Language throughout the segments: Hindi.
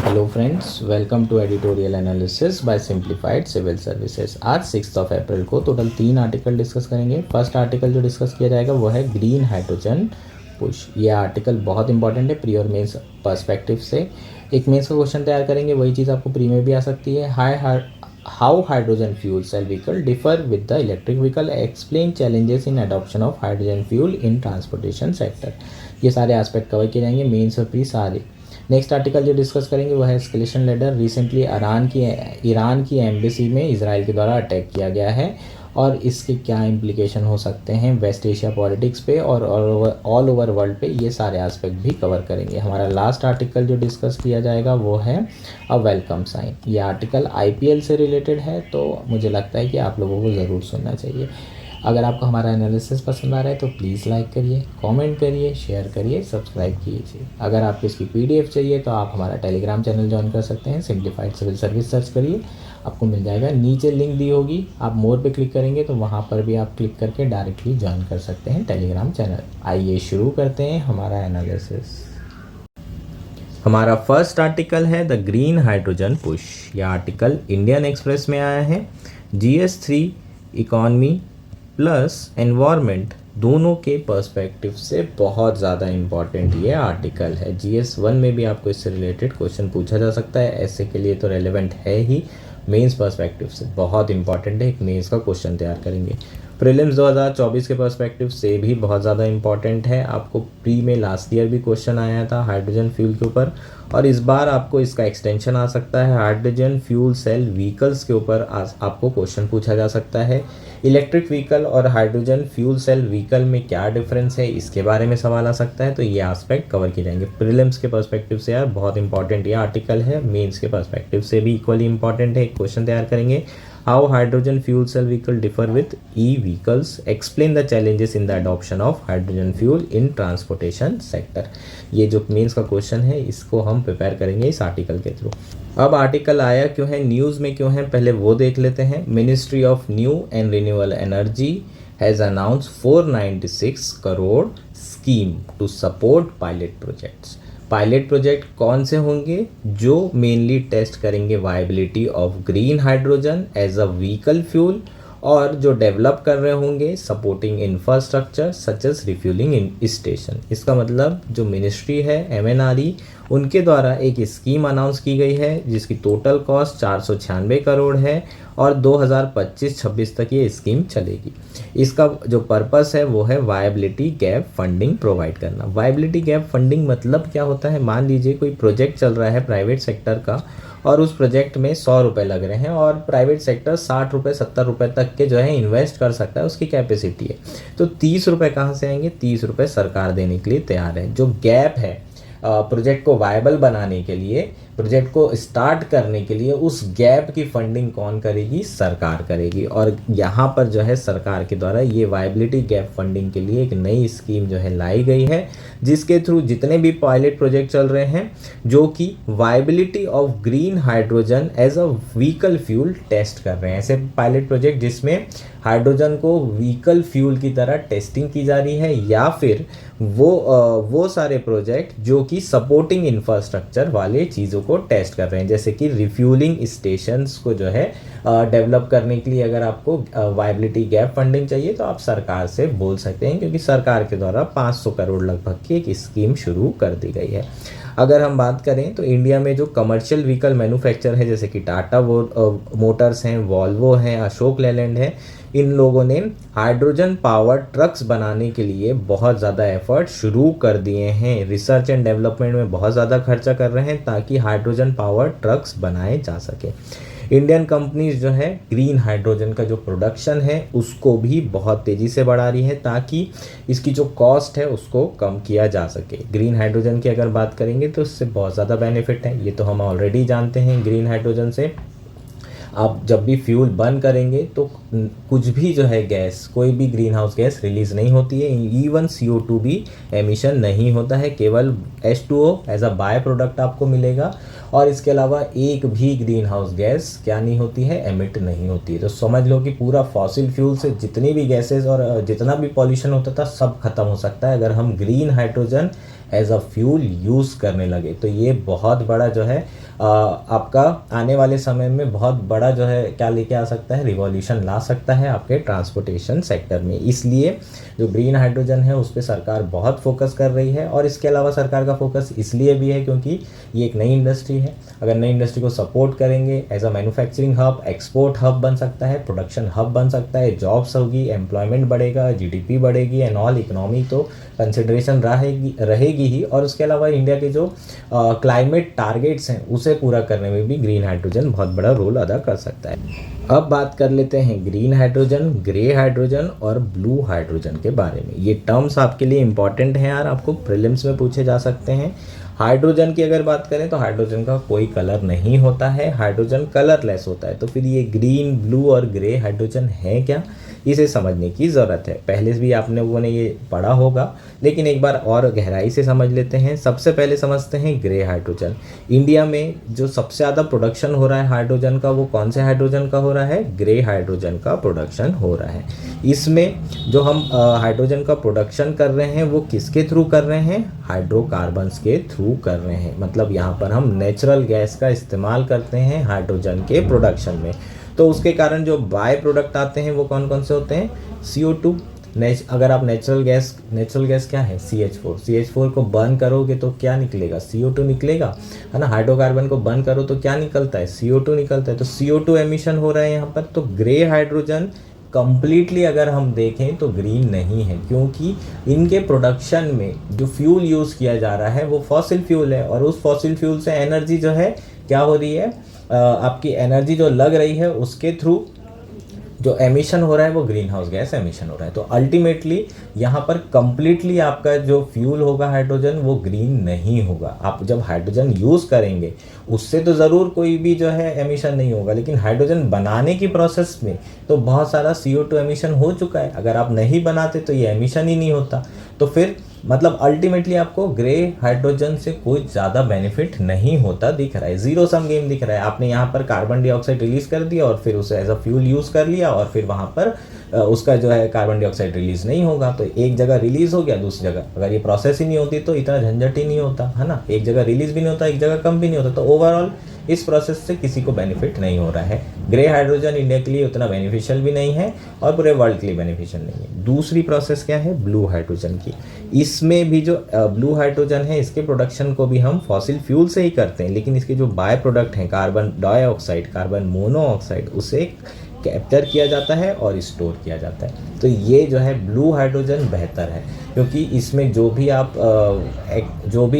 Hello friends, welcome to editorial analysis by simplified civil services. आज 6 अप्रैल को टोटल 3 आर्टिकल डिस्कस करेंगे। फर्स्ट आर्टिकल जो डिस्कस किया जाएगा वो है ग्रीन हाइड्रोजन पुश। ये आर्टिकल बहुत इंपॉर्टेंट है प्री और मेंस पर्सपेक्टिव से। एक मेंस का क्वेश्चन तैयार करेंगे, वही चीज़ आपको प्री में भी आ सकती है। How hydrogen fuel cell vehicle differ with the electric vehicle, explain challenges in adoption of hydrogen fuel in transportation sector. ये सारे एस्पेक्ट कवर किए जाएंगे, मेंस और प्री सारे। नेक्स्ट आर्टिकल जो डिस्कस करेंगे वो है एस्केलेशन लेडर। रिसेंटली ईरान की एम्बेसी में इजराइल के द्वारा अटैक किया गया है और इसके क्या इम्प्लीकेशन हो सकते हैं वेस्ट एशिया पॉलिटिक्स पे और ऑल ओवर वर्ल्ड पे, ये सारे एस्पेक्ट भी कवर करेंगे। हमारा लास्ट आर्टिकल जो डिस्कस किया जाएगा वो है अ वेलकम साइन। ये आर्टिकल आईपीएल से रिलेटेड है, तो मुझे लगता है कि आप लोगों को ज़रूर सुनना चाहिए। अगर आपको हमारा एनालिसिस पसंद आ रहा है तो प्लीज़ लाइक करिए, कमेंट करिए, शेयर करिए, सब्सक्राइब कीजिए। अगर आपको इसकी पीडीएफ चाहिए तो आप हमारा टेलीग्राम चैनल ज्वाइन कर सकते हैं। सिंप्लीफाइड सिविल सर्विस सर्च करिए, आपको मिल जाएगा। नीचे लिंक दी होगी, आप मोर पे क्लिक करेंगे तो वहाँ पर भी आप क्लिक करके डायरेक्टली ज्वाइन कर सकते हैं टेलीग्राम चैनल। आइए शुरू करते हैं हमारा एनालिसिस। हमारा फर्स्ट आर्टिकल है द ग्रीन हाइड्रोजन पुश। यह आर्टिकल इंडियन एक्सप्रेस में आया है। GS3 इकॉनमी प्लस एनवायरनमेंट दोनों के पर्सपेक्टिव से बहुत ज़्यादा इम्पॉर्टेंट ये आर्टिकल है। GS1 में भी आपको इससे रिलेटेड क्वेश्चन पूछा जा सकता है, ऐसे के लिए तो रेलेवेंट है ही। मेंस पर्सपेक्टिव से बहुत इंपॉर्टेंट है, एक मेंस का क्वेश्चन तैयार करेंगे। प्रीलिम्स 2024 के पर्सपेक्टिव से भी बहुत ज़्यादा इंपॉर्टेंट है। आपको प्री में लास्ट ईयर भी क्वेश्चन आया था हाइड्रोजन फ्यूल के ऊपर, और इस बार आपको इसका एक्सटेंशन आ सकता है। हाइड्रोजन फ्यूल सेल व्हीकल्स के ऊपर आपको क्वेश्चन पूछा जा सकता है। इलेक्ट्रिक व्हीकल और हाइड्रोजन फ्यूल सेल व्हीकल में क्या डिफरेंस है, इसके बारे में सवाल आ सकता है। तो ये एस्पेक्ट कवर किए जाएंगे। प्रीलिम्स के पर्सपेक्टिव से यार बहुत इंपॉर्टेंट ये आर्टिकल है, मेंस के पर्सपेक्टिव से भी इक्वली इंपॉर्टेंट है। एक क्वेश्चन तैयार करेंगे, how hydrogen fuel cell vehicle differ with e vehicles, explain the challenges in the adoption of hydrogen fuel in transportation sector. ये जो मेंस का क्वेश्चन है इसको हम प्रिपेयर करेंगे इस आर्टिकल के थ्रू। अब आर्टिकल आया क्यों है, न्यूज़ में क्यों है, पहले वो देख लेते हैं। Ministry of new and renewable energy has announce 496 crore scheme to support pilot projects. Pilot project कौन से होंगे, जो मेनली टेस्ट करेंगे viability of green hydrogen as a vehicle fuel, और जो डेवलप कर रहे होंगे supporting infrastructure such as refuelling in station. इसका मतलब जो मिनिस्ट्री है MNRE, उनके द्वारा एक स्कीम अनाउंस की गई है जिसकी टोटल कॉस्ट 496 करोड़ है और 2025-26 तक ये स्कीम चलेगी। इसका जो पर्पस है वो है वायबिलिटी गैप फंडिंग प्रोवाइड करना। वायबिलिटी गैप फंडिंग मतलब क्या होता है, मान लीजिए कोई प्रोजेक्ट चल रहा है प्राइवेट सेक्टर का और उस प्रोजेक्ट में 100 रुपये लग रहे हैं और प्राइवेट सेक्टर 60 रुपये 70 रुपये तक के जो है इन्वेस्ट कर सकता है, उसकी कैपेसिटी है। तो 30 रुपये कहाँ से आएंगे, 30 रुपये सरकार देने के लिए तैयार है। जो गैप है प्रोजेक्ट को वायबल बनाने के लिए, प्रोजेक्ट को स्टार्ट करने के लिए, उस गैप की फंडिंग कौन करेगी, सरकार करेगी। और यहाँ पर जो है सरकार के द्वारा ये वायबिलिटी गैप फंडिंग के लिए एक नई स्कीम जो है लाई गई है, जिसके थ्रू जितने भी पायलट प्रोजेक्ट चल रहे हैं जो कि viability of green hydrogen as a vehicle fuel test कर रहे हैं, ऐसे पायलट प्रोजेक्ट जिसमें हाइड्रोजन को व्हीकल फ्यूल की तरह टेस्टिंग की जा रही है, या फिर वो सारे प्रोजेक्ट जो कि सपोर्टिंग इंफ्रास्ट्रक्चर वाले चीज़ों को टेस्ट कर रहे हैं, जैसे कि रिफ्यूलिंग स्टेशंस को जो है डेवलप करने के लिए अगर आपको वायबिलिटी गैप फंडिंग चाहिए तो आप सरकार से बोल सकते हैं, क्योंकि सरकार के द्वारा 500 करोड़ लगभग की एक स्कीम शुरू कर दी गई है। अगर हम बात करें तो इंडिया में जो कमर्शियल व्हीकल मैन्युफैक्चर है, जैसे कि टाटा मोटर्स हैं, वॉल्वो हैं, अशोक लेलैंड है, इन लोगों ने हाइड्रोजन पावर ट्रक्स बनाने के लिए बहुत ज़्यादा एफर्ट शुरू कर दिए हैं। रिसर्च एंड डेवलपमेंट में बहुत ज़्यादा खर्चा कर रहे हैं ताकि हाइड्रोजन पावर ट्रक्स बनाए जा सके। इंडियन कंपनीज जो है ग्रीन हाइड्रोजन का जो प्रोडक्शन है उसको भी बहुत तेज़ी से बढ़ा रही है ताकि इसकी जो कॉस्ट है उसको कम किया जा सके। ग्रीन हाइड्रोजन की अगर बात करेंगे तो इससे बहुत ज़्यादा बेनिफिट है, ये तो हम ऑलरेडी जानते हैं। ग्रीन हाइड्रोजन से आप जब भी फ्यूल बर्न करेंगे तो कुछ भी जो है गैस, कोई भी ग्रीन हाउस गैस रिलीज़ नहीं होती है, इवन CO2 भी एमिशन नहीं होता है, केवल H2O as a by product आपको मिलेगा। और इसके अलावा एक भी ग्रीन हाउस गैस क्या नहीं होती है, एमिट नहीं होती है। तो समझ लो कि पूरा फॉसिल फ्यूल से जितनी भी गैसेज और जितना भी पॉल्यूशन होता था सब खत्म हो सकता है अगर हम green hydrogen as a fuel use करने लगे। तो ये बहुत बड़ा जो है आपका आने वाले समय में बहुत बड़ा जो है क्या लेके आ सकता है, रिवॉल्यूशन ला सकता है आपके ट्रांसपोर्टेशन सेक्टर में। इसलिए जो ग्रीन हाइड्रोजन है उस पर सरकार बहुत फोकस कर रही है। और इसके अलावा सरकार का फोकस इसलिए भी है क्योंकि ये एक नई इंडस्ट्री है। अगर नई इंडस्ट्री को सपोर्ट करेंगे, as a manufacturing hub, export hub बन सकता है, प्रोडक्शन हब बन सकता है, जॉब्स होगी, एम्प्लॉयमेंट बढ़ेगा, जीडीपी बढ़ेगी एंड ऑल, इकोनॉमी तो कंसिडरेशन रहेगी ही। और उसके अलावा इंडिया के जो क्लाइमेट टारगेट्स हैं उसे पूरा करने में भी ग्रीन हाइड्रोजन बहुत बड़ा रोल अदा कर सकता है। अब बात कर लेते हैं ग्रीन हाइड्रोजन, ग्रे हाइड्रोजन और ब्लू हाइड्रोजन के बारे में। ये टर्म्स आपके लिए इंपॉर्टेंट हैं यार, आपको प्रीलिम्स में पूछे जा सकते हैं। हाइड्रोजन की अगर बात करें तो हाइड्रोजन का कोई कलर नहीं होता है, हाइड्रोजन कलरलेस होता है। तो फिर ये ग्रीन, ब्लू और ग्रे हाइड्रोजन है क्या, इसे समझने की ज़रूरत है। पहले भी आपने वो ने ये पढ़ा होगा, लेकिन एक बार और गहराई से समझ लेते हैं। सबसे पहले समझते हैं ग्रे हाइड्रोजन। इंडिया में जो सबसे ज़्यादा प्रोडक्शन हो रहा है हाइड्रोजन का, वो कौन से हाइड्रोजन का हो रहा है, ग्रे हाइड्रोजन का प्रोडक्शन हो रहा है। इसमें जो हम हाइड्रोजन का प्रोडक्शन कर रहे हैं वो किसके थ्रू कर रहे हैं, हाइड्रोकार्बन्स के थ्रू कर रहे हैं। मतलब यहाँ पर हम नेचुरल गैस का इस्तेमाल करते हैं हाइड्रोजन के प्रोडक्शन में। तो उसके कारण जो बाय प्रोडक्ट आते हैं वो कौन कौन से होते हैं, CO2। अगर आप नेचुरल गैस क्या है, CH4 को बर्न करोगे तो क्या निकलेगा, CO2 निकलेगा, है ना। हाइड्रोकार्बन को बर्न करो तो क्या निकलता है, CO2 निकलता है। तो CO2 एमिशन हो रहा है यहाँ पर। तो ग्रे हाइड्रोजन कंप्लीटली अगर हम देखें तो ग्रीन नहीं है, क्योंकि इनके प्रोडक्शन में जो फ्यूल यूज़ किया जा रहा है वो फॉसिल फ्यूल है। और उस फॉसिल फ्यूल से एनर्जी जो है क्या हो रही है, आपकी एनर्जी जो लग रही है उसके थ्रू जो एमिशन हो रहा है वो ग्रीन हाउस गैस एमिशन हो रहा है। तो अल्टीमेटली यहाँ पर कंप्लीटली आपका जो फ्यूल होगा हाइड्रोजन वो ग्रीन नहीं होगा। आप जब हाइड्रोजन यूज़ करेंगे उससे तो ज़रूर कोई भी जो है एमिशन नहीं होगा, लेकिन हाइड्रोजन बनाने की प्रोसेस में तो बहुत सारा CO2 एमिशन हो चुका है। अगर आप नहीं बनाते तो ये एमिशन ही नहीं होता। तो फिर मतलब अल्टीमेटली आपको ग्रे हाइड्रोजन से कोई ज़्यादा बेनिफिट नहीं होता दिख रहा है, जीरो सम गेम दिख रहा है। आपने यहाँ पर कार्बन डाइऑक्साइड रिलीज कर दिया और फिर उसे एज अ फ्यूल यूज़ कर लिया, और फिर वहाँ पर उसका जो है कार्बन डाइऑक्साइड रिलीज नहीं होगा। तो एक जगह रिलीज हो गया, दूसरी जगह अगर ये प्रोसेस ही नहीं होती तो इतना झंझट ही नहीं होता, है ना। एक जगह रिलीज भी नहीं होता, एक जगह कम भी नहीं होता। तो ओवरऑल इस प्रोसेस से किसी को बेनिफिट नहीं हो रहा है। ग्रे हाइड्रोजन इंडिया के लिए उतना बेनिफिशियल भी नहीं है और पूरे वर्ल्ड के लिए बेनिफिशियल नहीं है। दूसरी प्रोसेस क्या है, ब्लू हाइड्रोजन की। इसमें भी जो ब्लू हाइड्रोजन है इसके प्रोडक्शन को भी हम फॉसिल फ्यूल से ही करते हैं, लेकिन इसके जो बाय प्रोडक्ट हैं कार्बन डाइऑक्साइड, कार्बन मोनोऑक्साइड, उसे कैप्चर किया जाता है और स्टोर किया जाता है। तो ये जो है ब्लू हाइड्रोजन बेहतर है, क्योंकि इसमें जो भी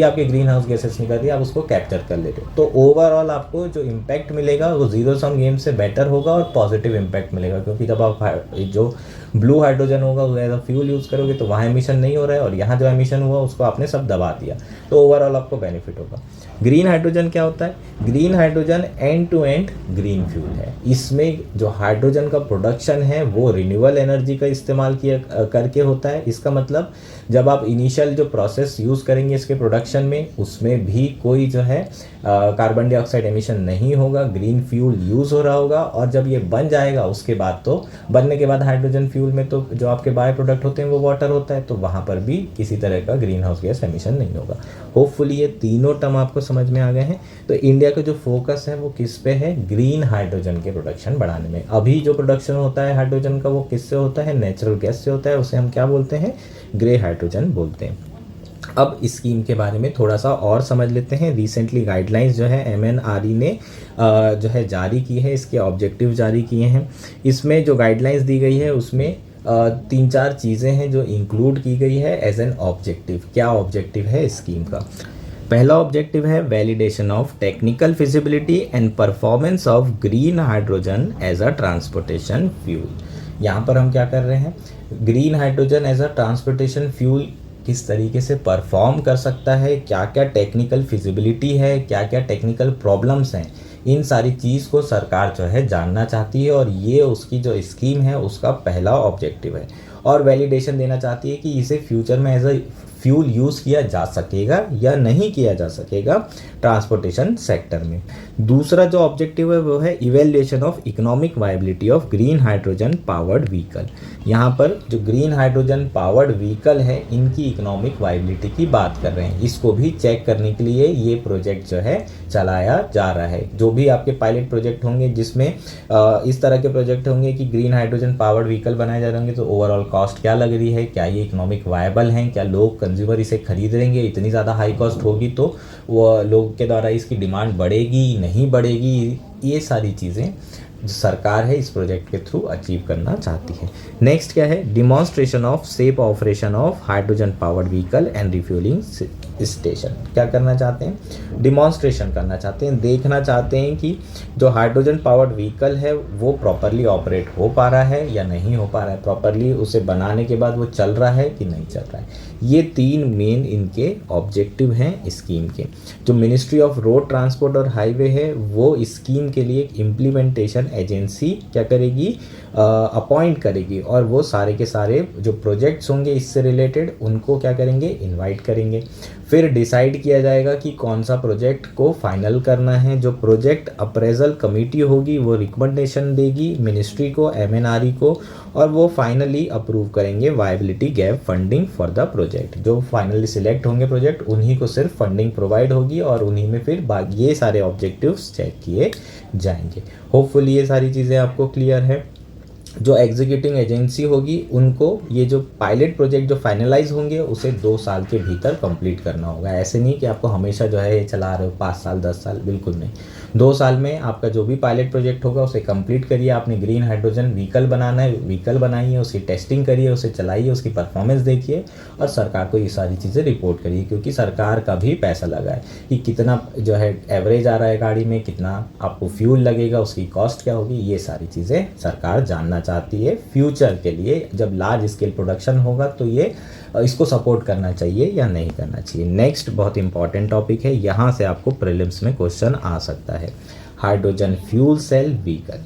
आपके ग्रीन हाउस गैसेस निकल रही है आप उसको कैप्चर कर लेते हो। तो ओवरऑल आपको जो इम्पैक्ट मिलेगा वो जीरो सम गेम से बेटर होगा और पॉजिटिव इम्पैक्ट मिलेगा, क्योंकि जब आप जो ब्लू हाइड्रोजन होगा वो एज अ फ्यूल यूज़ करोगे तो वहाँ एमिशन नहीं हो रहा है, और यहाँ जो एमिशन हुआ उसको आपने सब दबा दिया। तो ओवरऑल आपको बेनिफिट होगा। ग्रीन हाइड्रोजन क्या होता है, green hydrogen end to end green fuel है। इसमें जो हाइड्रोजन का प्रोडक्शन है वो रिन्यूएबल एनर्जी का इस्तेमाल करके होता है। इसका मतलब जब आप इनिशियल जो प्रोसेस यूज़ करेंगे इसके प्रोडक्शन में, उसमें भी कोई जो है कार्बन डाइऑक्साइड एमिशन नहीं होगा, ग्रीन फ्यूल यूज़ हो रहा होगा। और जब ये बन जाएगा उसके बाद तो बनने के बाद हाइड्रोजन फ्यूल में तो जो आपके बाय प्रोडक्ट होते हैं वो वाटर होता है, तो वहाँ पर भी किसी तरह का ग्रीन हाउस गैस एमिशन नहीं होगा। होपफुली ये तीनों टर्म आपको समझ में आ गए हैं। तो इंडिया का जो फोकस है वो किस पे है, ग्रीन हाइड्रोजन के प्रोडक्शन बढ़ाने में। अभी जो प्रोडक्शन होता है हाइड्रोजन का वो किससे होता है, नेचुरल गैस से होता है, उसे हम क्या बोलते हैं, ग्रे हाइड्रोजन बोलते हैं। अब इस स्कीम के बारे में थोड़ा सा और समझ लेते हैं। रिसेंटली गाइडलाइंस जो है MNRE ने जो है जारी की है, इसके ऑब्जेक्टिव जारी किए हैं। इसमें जो गाइडलाइंस दी गई है उसमें 3-4 चीज़ें हैं जो इंक्लूड की गई है एज एन ऑब्जेक्टिव। क्या ऑब्जेक्टिव है इस स्कीम का, पहला ऑब्जेक्टिव है validation of technical feasibility and performance of green hydrogen as a transportation fuel. यहाँ पर हम क्या कर रहे हैं, green hydrogen as a transportation fuel किस तरीके से परफॉर्म कर सकता है, क्या क्या टेक्निकल फिजिबिलिटी है, क्या क्या टेक्निकल प्रॉब्लम्स हैं, इन सारी चीज़ को सरकार जो है जानना चाहती है। और ये उसकी जो स्कीम है उसका पहला ऑब्जेक्टिव है। और वैलिडेशन देना चाहती है कि इसे फ्यूचर में एज अ फ्यूल यूज़ किया जा सकेगा या नहीं किया जा सकेगा, ट्रांसपोर्टेशन सेक्टर में। दूसरा जो ऑब्जेक्टिव है वो है evaluation of economic viability of green hydrogen powered vehicle. यहाँ पर जो ग्रीन हाइड्रोजन पावर्ड व्हीकल है इनकी इकोनॉमिक वायबिलिटी की बात कर रहे हैं, इसको भी चेक करने के लिए ये प्रोजेक्ट जो है चलाया जा रहा है। जो भी आपके पायलट प्रोजेक्ट होंगे जिसमें इस तरह के प्रोजेक्ट होंगे कि ग्रीन हाइड्रोजन पावर्ड व्हीकल बनाए जा रहे होंगे, तो ओवरऑल कॉस्ट क्या लग रही है, क्या ये इकोनॉमिक वायबल हैं, क्या लोग कंज्यूमर इसे खरीद लेंगे, इतनी ज़्यादा हाई कॉस्ट होगी तो वो लोग के द्वारा इसकी डिमांड बढ़ेगी नहीं बढ़ेगी, ये सारी चीज़ें जो सरकार है इस प्रोजेक्ट के थ्रू अचीव करना चाहती है। नेक्स्ट क्या है, demonstration of safe operation of hydrogen powered vehicle and refuelling station. क्या करना चाहते हैं, डिमॉन्स्ट्रेशन करना चाहते हैं, देखना चाहते हैं कि जो हाइड्रोजन पावर्ड व्हीकल है वो प्रॉपरली ऑपरेट हो पा रहा है या नहीं हो पा रहा है, प्रॉपरली उसे बनाने के बाद वो चल रहा है कि नहीं चल रहा है। ये 3 मेन इनके ऑब्जेक्टिव हैं स्कीम के। जो मिनिस्ट्री ऑफ रोड ट्रांसपोर्ट और हाईवे है वो स्कीम के लिए एक इम्प्लीमेंटेशन एजेंसी क्या करेगी, अपॉइंट करेगी, और वो सारे के सारे जो प्रोजेक्ट्स होंगे इससे रिलेटेड उनको क्या करेंगे, इनवाइट करेंगे। फिर डिसाइड किया जाएगा कि कौन सा प्रोजेक्ट को फाइनल करना है। जो प्रोजेक्ट अप्रेजल कमेटी होगी वो रिकमेंडेशन देगी मिनिस्ट्री को, MNRE को, और वो फाइनली अप्रूव करेंगे viability gap funding for the project. जो फाइनली सिलेक्ट होंगे प्रोजेक्ट उन्हीं को सिर्फ फंडिंग प्रोवाइड होगी और उन्हीं में फिर ये सारे ऑब्जेक्टिव्स चेक किए जाएंगे। होपफुली ये सारी चीज़ें आपको क्लियर है। जो एग्जीक्यूटिंग एजेंसी होगी उनको ये जो पायलट प्रोजेक्ट जो फाइनलाइज होंगे उसे 2 साल के भीतर कंप्लीट करना होगा। ऐसे नहीं कि आपको हमेशा जो है ये चला रहे हो 5 साल 10 साल, बिल्कुल नहीं। 2 साल में आपका जो भी पायलट प्रोजेक्ट होगा उसे कंप्लीट करिए। आपने ग्रीन हाइड्रोजन व्हीकल बनाना है, व्हीकल बनाइए, उसकी टेस्टिंग करिए, उसे चलाइए, उसकी परफॉर्मेंस देखिए और सरकार को ये सारी चीज़ें रिपोर्ट करिए, क्योंकि सरकार का भी पैसा लगा है कि कितना जो है एवरेज आ रहा है गाड़ी में, कितना आपको फ्यूल लगेगा, उसकी कॉस्ट क्या होगी, ये सारी चीज़ें सरकार जानना चाहती है फ्यूचर के लिए। जब लार्ज स्केल प्रोडक्शन होगा तो ये इसको सपोर्ट करना चाहिए या नहीं करना चाहिए। नेक्स्ट बहुत इंपॉर्टेंट टॉपिक है, यहाँ से आपको प्रीलिम्स में क्वेश्चन आ सकता है। Hydrogen fuel cell vehicle.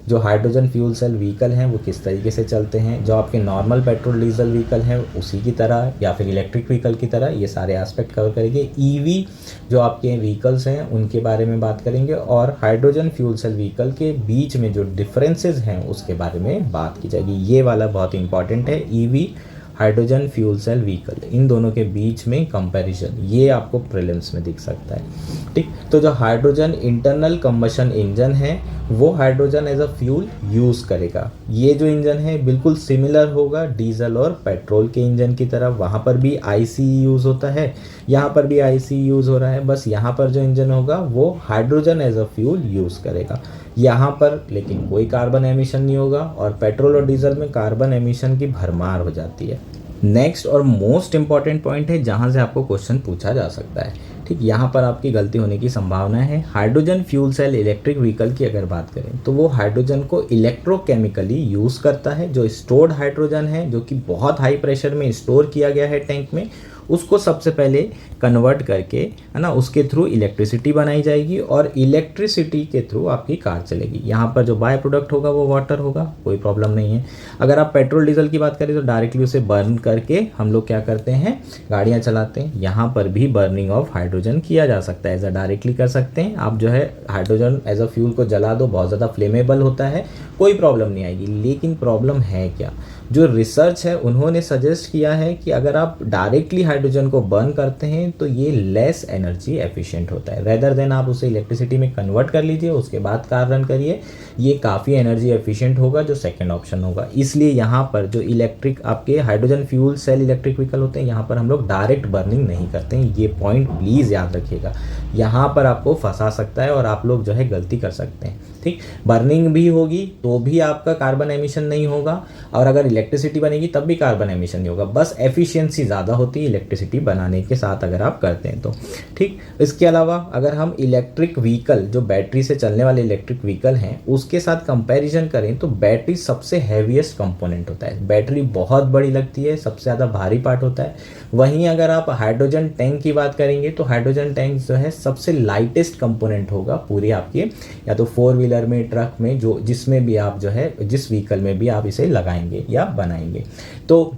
जो हाइड्रोजन फ्यूल सेल व्हीकल हैं वो किस तरीके से चलते हैं, जो आपके नॉर्मल पेट्रोल डीजल व्हीकल हैं उसी की तरह या फिर इलेक्ट्रिक व्हीकल की तरह, ये सारे एस्पेक्ट कवर करेंगे। ईवी जो आपके व्हीकल्स हैं उनके बारे में बात करेंगे और हाइड्रोजन फ्यूल सेल व्हीकल के बीच में जो डिफरेंसेस हैं उसके बारे में बात की जाएगी। ये वाला बहुत इंपॉर्टेंट है, EV hydrogen fuel cell vehicle, इन दोनों के बीच में कंपैरिजन, ये आपको प्रीलिम्स में दिख सकता है। ठीक, तो जो हाइड्रोजन इंटरनल कंबशन इंजन है वो hydrogen as a fuel use करेगा। ये जो इंजन है बिल्कुल सिमिलर होगा डीजल और पेट्रोल के इंजन की तरह। वहाँ पर भी ICE यूज़ होता है, यहाँ पर भी ICE यूज़ हो रहा है, बस यहाँ पर जो इंजन होगा वो hydrogen as a fuel use करेगा। यहाँ पर लेकिन कोई कार्बन एमिशन नहीं होगा और पेट्रोल और डीजल में कार्बन एमिशन की भरमार हो जाती है। नेक्स्ट और मोस्ट इंपॉर्टेंट पॉइंट है जहाँ से आपको क्वेश्चन पूछा जा सकता है। ठीक, यहाँ पर आपकी गलती होने की संभावना है। Hydrogen fuel cell electric vehicle की अगर बात करें तो वो हाइड्रोजन को इलेक्ट्रोकेमिकली यूज़ करता है। जो स्टोर्ड हाइड्रोजन है जो कि बहुत हाई प्रेशर में स्टोर किया गया है टैंक में, उसको सबसे पहले कन्वर्ट करके, है ना, उसके थ्रू इलेक्ट्रिसिटी बनाई जाएगी और इलेक्ट्रिसिटी के थ्रू आपकी कार चलेगी। यहाँ पर जो बाय प्रोडक्ट होगा वो वाटर होगा, कोई प्रॉब्लम नहीं है। अगर आप पेट्रोल डीजल की बात करें तो डायरेक्टली उसे बर्न करके हम लोग क्या करते हैं, गाड़ियाँ चलाते हैं। यहाँ पर भी बर्निंग ऑफ हाइड्रोजन किया जा सकता है, एज अ डायरेक्टली कर सकते हैं। आप जो है हाइड्रोजन एज अ फ्यूल को जला दो, बहुत ज़्यादा फ्लेमेबल होता है, कोई प्रॉब्लम नहीं आएगी। लेकिन प्रॉब्लम है क्या, जो रिसर्च है उन्होंने सजेस्ट किया है कि अगर आप डायरेक्टली हाइड्रोजन को बर्न करते हैं तो ये लेस एनर्जी एफिशिएंट होता है। रेदर देन आप उसे इलेक्ट्रिसिटी में कन्वर्ट कर लीजिए, उसके बाद कार रन करिए, ये काफ़ी एनर्जी एफिशिएंट होगा, जो सेकंड ऑप्शन होगा। इसलिए यहाँ पर जो इलेक्ट्रिक आपके hydrogen fuel cell electric vehicle होते हैं, यहाँ पर हम लोग डायरेक्ट बर्निंग नहीं करते हैं। ये पॉइंट प्लीज़ याद रखिएगा, यहाँ पर आपको फंसा सकता है और आप लोग जो है गलती कर सकते हैं। ठीक, बर्निंग भी होगी तो भी आपका कार्बन एमिशन नहीं होगा, और अगर इलेक्ट्रिसिटी बनेगी तब भी कार्बन एमिशन नहीं होगा, बस एफिशिएंसी ज़्यादा होती है इलेक्ट्रिसिटी बनाने के साथ अगर आप करते हैं तो। ठीक, इसके अलावा अगर हम इलेक्ट्रिक व्हीकल, जो बैटरी से चलने वाले इलेक्ट्रिक व्हीकल हैं, उसके साथ कंपैरिजन करें तो बैटरी सबसे हैवीएस्ट कंपोनेंट होता है। बैटरी बहुत बड़ी लगती है, सबसे ज़्यादा भारी पार्ट होता है। वहीं अगर आप हाइड्रोजन टैंक की बात करेंगे तो हाइड्रोजन टैंक जो है सबसे लाइटेस्ट कंपोनेंट होगा पूरी आपके, या तो 4 व्हीलर में, ट्रक में, जो जिसमें भी आप जो है जिस व्हीकल में भी आप इसे लगाएंगे या बनाएंगे। तो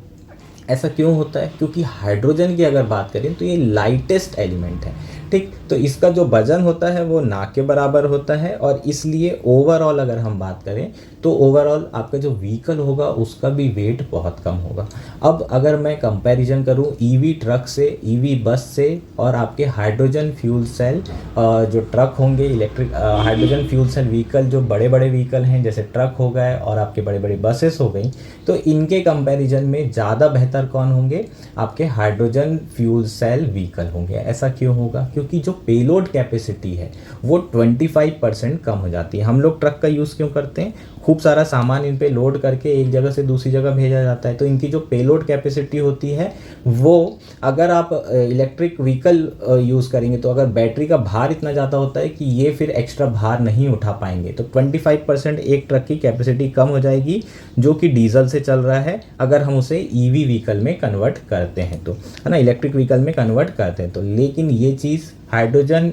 ऐसा क्यों होता है, क्योंकि हाइड्रोजन की अगर बात करें तो ये लाइटेस्ट एलिमेंट है। ठीक। तो इसका जो वजन होता है वो ना के बराबर होता है, और इसलिए ओवरऑल अगर हम बात करें तो ओवरऑल आपका जो व्हीकल होगा उसका भी वेट बहुत कम होगा। अब अगर मैं कंपैरिजन करूं ईवी ट्रक से, ईवी बस से, और आपके हाइड्रोजन फ्यूल सेल जो ट्रक होंगे, electric hydrogen fuel cell vehicle जो बड़े बड़े व्हीकल हैं जैसे ट्रक हो गए और आपके बड़े बड़े बसेस हो गई, तो इनके कंपैरिजन में ज़्यादा बेहतर कौन होंगे? आपके हाइड्रोजन फ्यूल सेल व्हीकल होंगे। ऐसा क्यों होगा? क्योंकि जो पेलोड कैपेसिटी है वो 25% कम हो जाती है। हम लोग ट्रक का यूज़ क्यों करते हैं? खूब सारा सामान इन पे लोड करके एक जगह से दूसरी जगह भेजा जाता है, तो इनकी जो पेलोड कैपेसिटी होती है वो, अगर आप इलेक्ट्रिक व्हीकल यूज़ करेंगे तो अगर बैटरी का भार इतना ज़्यादा होता है कि ये फिर एक्स्ट्रा भार नहीं उठा पाएंगे, तो 25% एक ट्रक की कैपेसिटी कम हो जाएगी जो कि डीजल से चल रहा है। अगर हम उसे ईवी व्हीकल में कन्वर्ट करते हैं तो, है ना, इलेक्ट्रिक व्हीकल में कन्वर्ट करते हैं तो, लेकिन ये चीज़ हाइड्रोजन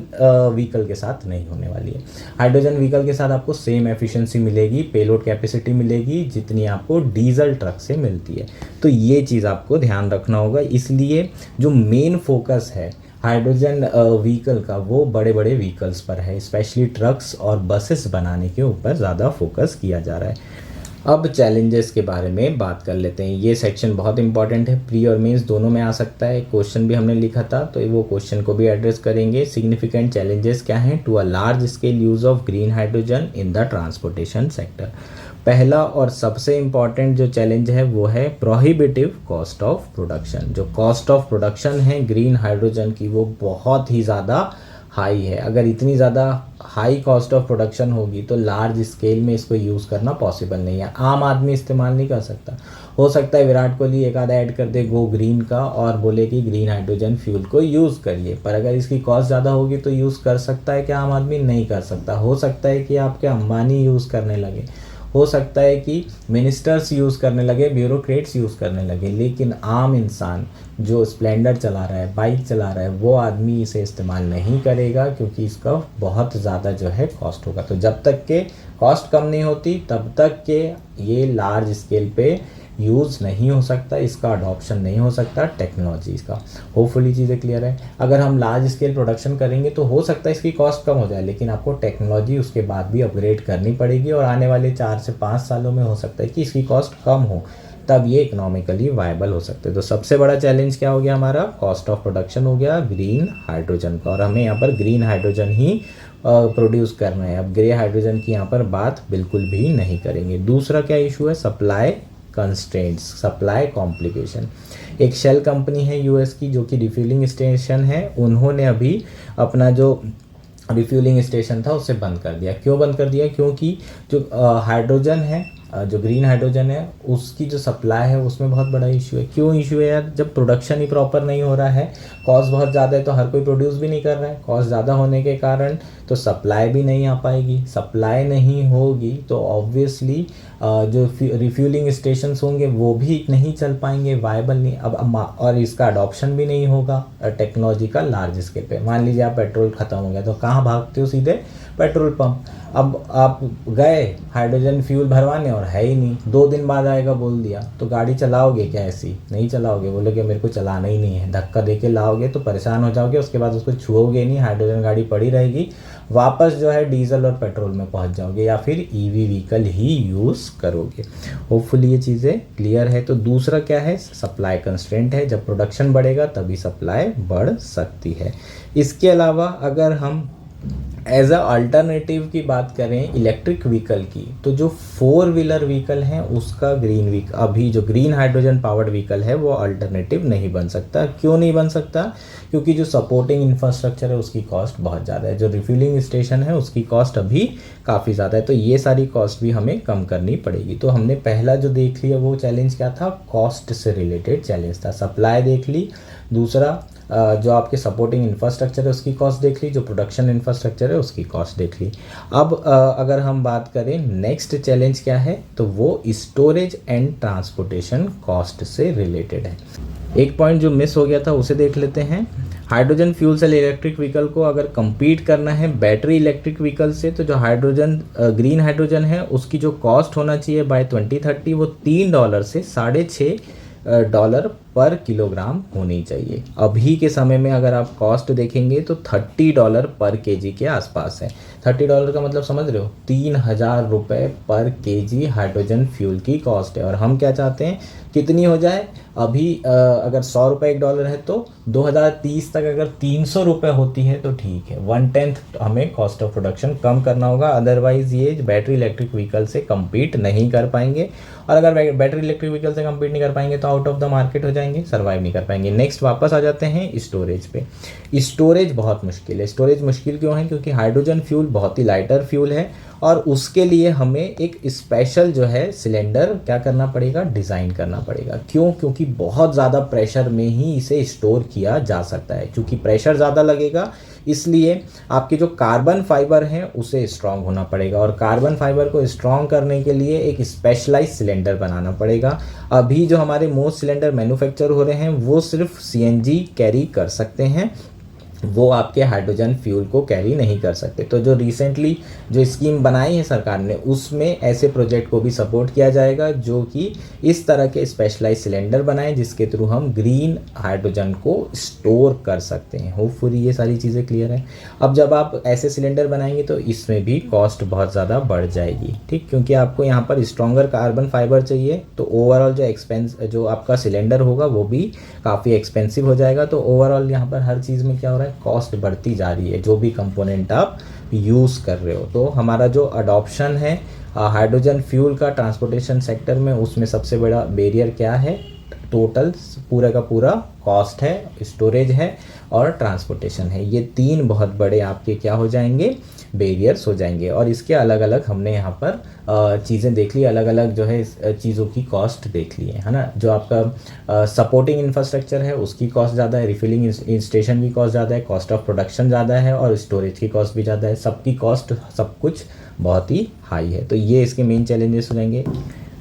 व्हीकल के साथ नहीं होने वाली है। हाइड्रोजन व्हीकल के साथ आपको सेम एफिशिएंसी मिलेगी, पेलोड कैपेसिटी मिलेगी जितनी आपको डीजल ट्रक से मिलती है। तो ये चीज़ आपको ध्यान रखना होगा। इसलिए जो मेन फोकस है हाइड्रोजन व्हीकल का वो बड़े बड़े व्हीकल्स पर है, स्पेशली ट्रक्स और बसेस बनाने के ऊपर ज़्यादा फोकस किया जा रहा है। अब चैलेंजेस के बारे में बात कर लेते हैं। ये सेक्शन बहुत इंपॉर्टेंट है, प्री और मेंस दोनों में आ सकता है। क्वेश्चन भी हमने लिखा था तो वो क्वेश्चन को भी एड्रेस करेंगे। सिग्निफिकेंट चैलेंजेस क्या हैं to a large scale use of green hydrogen in the transportation sector. पहला और सबसे इम्पॉर्टेंट जो चैलेंज है वो है प्रोहिबिटिव कॉस्ट ऑफ प्रोडक्शन। जो कॉस्ट ऑफ प्रोडक्शन है ग्रीन हाइड्रोजन की वो बहुत ही ज़्यादा हाई है। अगर इतनी ज़्यादा हाई कॉस्ट ऑफ प्रोडक्शन होगी तो लार्ज स्केल में इसको यूज़ करना पॉसिबल नहीं है, आम आदमी इस्तेमाल नहीं कर सकता। हो सकता है विराट कोहली एक आधा ऐड कर दे गो ग्रीन का और बोले कि ग्रीन हाइड्रोजन फ्यूल को यूज़ करिए, पर अगर इसकी कॉस्ट ज़्यादा होगी तो यूज़ कर सकता है क्या आम आदमी? नहीं कर सकता। हो सकता है कि आपके अंबानी यूज़ करने लगे, हो सकता है कि मिनिस्टर्स यूज़ करने लगे, ब्यूरोक्रेट्स यूज़ करने लगे, लेकिन आम इंसान जो स्प्लेंडर चला रहा है, बाइक चला रहा है, वो आदमी इसे इस्तेमाल नहीं करेगा क्योंकि इसका बहुत ज़्यादा जो है कॉस्ट होगा। तो जब तक के कॉस्ट कम नहीं होती तब तक के ये लार्ज स्केल पे यूज़ नहीं हो सकता, इसका अडॉप्शन नहीं हो सकता टेक्नोलॉजीज़ का। होपफुली चीज़ें क्लियर है। अगर हम लार्ज स्केल प्रोडक्शन करेंगे तो हो सकता है इसकी कॉस्ट कम हो जाए, लेकिन आपको टेक्नोलॉजी उसके बाद भी अपग्रेड करनी पड़ेगी और आने वाले 4 से 5 सालों में हो सकता है कि इसकी कॉस्ट कम हो, तब ये इकोनॉमिकली वायबल हो सकते हैं। तो सबसे बड़ा चैलेंज क्या हो गया हमारा? कॉस्ट ऑफ प्रोडक्शन हो गया ग्रीन हाइड्रोजन का, और हमें यहाँ पर ग्रीन हाइड्रोजन ही प्रोड्यूस करना है। अब ग्रे हाइड्रोजन की यहाँ पर बात बिल्कुल भी नहीं करेंगे। दूसरा क्या इशू है? Supply constraints, supply complication. एक शेल कंपनी है यूएस की जो कि रिफ्यूलिंग स्टेशन है, उन्होंने अभी अपना जो रिफ्यूलिंग स्टेशन था उसे बंद कर दिया। क्यों बंद कर दिया? क्योंकि जो हाइड्रोजन है, जो ग्रीन हाइड्रोजन है, उसकी जो सप्लाई है उसमें बहुत बड़ा इशू है। क्यों इशू है यार? जब प्रोडक्शन ही प्रॉपर नहीं हो रहा है, कॉस्ट बहुत ज़्यादा है तो हर कोई प्रोड्यूस भी नहीं कर रहा है, कॉस्ट ज़्यादा होने के कारण तो सप्लाई भी नहीं आ पाएगी। सप्लाई नहीं होगी तो ऑब्वियसली जो रिफ्यूलिंग स्टेशंस होंगे वो भी नहीं चल पाएंगे, वायबल नहीं। अब और इसका अडॉप्शन भी नहीं होगा टेक्नोलॉजी का लार्ज स्केल पे। मान लीजिए आप पेट्रोल ख़त्म हो गया तो कहाँ भागते हो? सीधे पेट्रोल पंप। अब आप गए हाइड्रोजन फ्यूल भरवाने और है ही नहीं, 2 दिन बाद आएगा बोल दिया, तो गाड़ी चलाओगे क्या? ऐसी नहीं चलाओगे, बोलोगे मेरे को चलाना ही नहीं है, धक्का दे के लाओगे तो परेशान हो जाओगे, उसके बाद उसको छुओगे नहीं, हाइड्रोजन गाड़ी पड़ी रहेगी, वापस जो है डीजल और पेट्रोल में पहुंच जाओगे या फिर ईवी व्हीकल ही यूज़ करोगे। होपफुली ये चीज़ें क्लियर है। तो दूसरा क्या है? सप्लाई कंस्ट्रेंट है। जब प्रोडक्शन बढ़ेगा तभी सप्लाई बढ़ सकती है। इसके अलावा अगर हम एज अ अल्टरनेटिव की बात करें इलेक्ट्रिक व्हीकल की, तो जो 4 व्हीलर व्हीकल हैं उसका अभी जो ग्रीन हाइड्रोजन पावर्ड व्हीकल है वो अल्टरनेटिव नहीं बन सकता। क्यों नहीं बन सकता? क्योंकि जो सपोर्टिंग इंफ्रास्ट्रक्चर है उसकी कॉस्ट बहुत ज़्यादा है, जो रिफ्यूलिंग स्टेशन है उसकी कॉस्ट अभी काफ़ी ज़्यादा है, तो ये सारी कॉस्ट भी हमें कम करनी पड़ेगी। तो हमने पहला जो देख लिया वो चैलेंज क्या था? कॉस्ट से रिलेटेड चैलेंज था। सप्लाई देख ली। दूसरा जो आपके सपोर्टिंग इंफ्रास्ट्रक्चर है उसकी कॉस्ट देख ली, जो प्रोडक्शन इंफ्रास्ट्रक्चर है उसकी कॉस्ट देख ली। अब अगर हम बात करें नेक्स्ट चैलेंज क्या है, तो वो स्टोरेज एंड ट्रांसपोर्टेशन कॉस्ट से रिलेटेड है। एक पॉइंट जो मिस हो गया था उसे देख लेते हैं। Hydrogen fuel cell electric vehicle को अगर कंपीट करना है बैटरी इलेक्ट्रिक व्हीकल से, तो जो ग्रीन हाइड्रोजन है उसकी जो कॉस्ट होना चाहिए बाय 2030 वो $3 से $6.5 पर किलोग्राम होनी चाहिए। अभी के समय में अगर आप कॉस्ट देखेंगे तो $30 पर केजी के आसपास है। $30 का मतलब समझ रहे हो, 3,000 रुपये पर केजी हाइड्रोजन फ्यूल की कॉस्ट है। और हम क्या चाहते हैं, कितनी हो जाए। अभी अगर $100 $1 है तो 2030 तक अगर 300 रुपये होती है तो ठीक है। 1/10 हमें कॉस्ट ऑफ प्रोडक्शन कम करना होगा, अदरवाइज़ ये बैटरी इलेक्ट्रिक व्हीकल से कम्पीट नहीं कर पाएंगे। और अगर बैटरी इलेक्ट्रिक व्हीकल से कम्पीट नहीं कर पाएंगे तो आउट ऑफ द मार्केट हो जाएंगे, सर्वाइव नहीं कर पाएंगे। नेक्स्ट वापस आ जाते हैं स्टोरेज पे। स्टोरेज बहुत मुश्किल है। स्टोरेज मुश्किल क्यों है, क्योंकि हाइड्रोजन फ्यूल बहुत ही लाइटर फ्यूल है और उसके लिए हमें एक स्पेशल जो है सिलेंडर क्या करना पड़ेगा, डिज़ाइन करना पड़ेगा। क्यों, क्योंकि बहुत ज़्यादा प्रेशर में ही इसे स्टोर किया जा सकता है। क्योंकि प्रेशर ज़्यादा लगेगा इसलिए आपके जो कार्बन फाइबर हैं उसे स्ट्रॉन्ग होना पड़ेगा और कार्बन फाइबर को स्ट्रॉन्ग करने के लिए एक स्पेशलाइज सिलेंडर बनाना पड़ेगा। अभी जो हमारे मोस्ट सिलेंडर मैन्युफैक्चर हो रहे हैं वो सिर्फ सीएनजी कैरी कर सकते हैं, वो आपके हाइड्रोजन फ्यूल को कैरी नहीं कर सकते। तो जो रिसेंटली जो स्कीम बनाई है सरकार ने उसमें ऐसे प्रोजेक्ट को भी सपोर्ट किया जाएगा जो कि इस तरह के स्पेशलाइज सिलेंडर बनाएं जिसके थ्रू हम ग्रीन हाइड्रोजन को स्टोर कर सकते हैं। होपफुली ये सारी चीज़ें क्लियर हैं। अब जब आप ऐसे सिलेंडर बनाएंगे तो इसमें भी कॉस्ट बहुत ज़्यादा बढ़ जाएगी, ठीक, क्योंकि आपको यहाँ पर स्ट्रॉन्गर कार्बन फाइबर चाहिए। तो ओवरऑल जो आपका सिलेंडर होगा वो भी काफ़ी एक्सपेंसिव हो जाएगा। तो ओवरऑल यहाँ पर हर चीज़ में क्या हो रहा है, कॉस्ट बढ़ती जा रही है जो भी कंपोनेंट आप यूज़ कर रहे हो। तो हमारा जो अडॉप्शन है हाइड्रोजन फ्यूल का ट्रांसपोर्टेशन सेक्टर में, उसमें सबसे बड़ा बैरियर क्या है, टोटल पूरा का पूरा कॉस्ट है, स्टोरेज है और ट्रांसपोर्टेशन है। ये तीन बहुत बड़े आपके क्या हो जाएंगे, बैरियर्स हो जाएंगे। और इसके अलग अलग हमने यहाँ पर चीज़ें देख ली, अलग अलग जो है चीज़ों की कॉस्ट देख ली है ना। जो आपका सपोर्टिंग इंफ्रास्ट्रक्चर है उसकी कॉस्ट ज़्यादा है, रिफिलिंग स्टेशन की कॉस्ट ज़्यादा है, कॉस्ट ऑफ प्रोडक्शन ज़्यादा है और स्टोरेज की कॉस्ट भी ज़्यादा है। सबकी कॉस्ट सब कुछ बहुत ही हाई है। तो ये इसके मेन चैलेंजेस हो जाएंगे।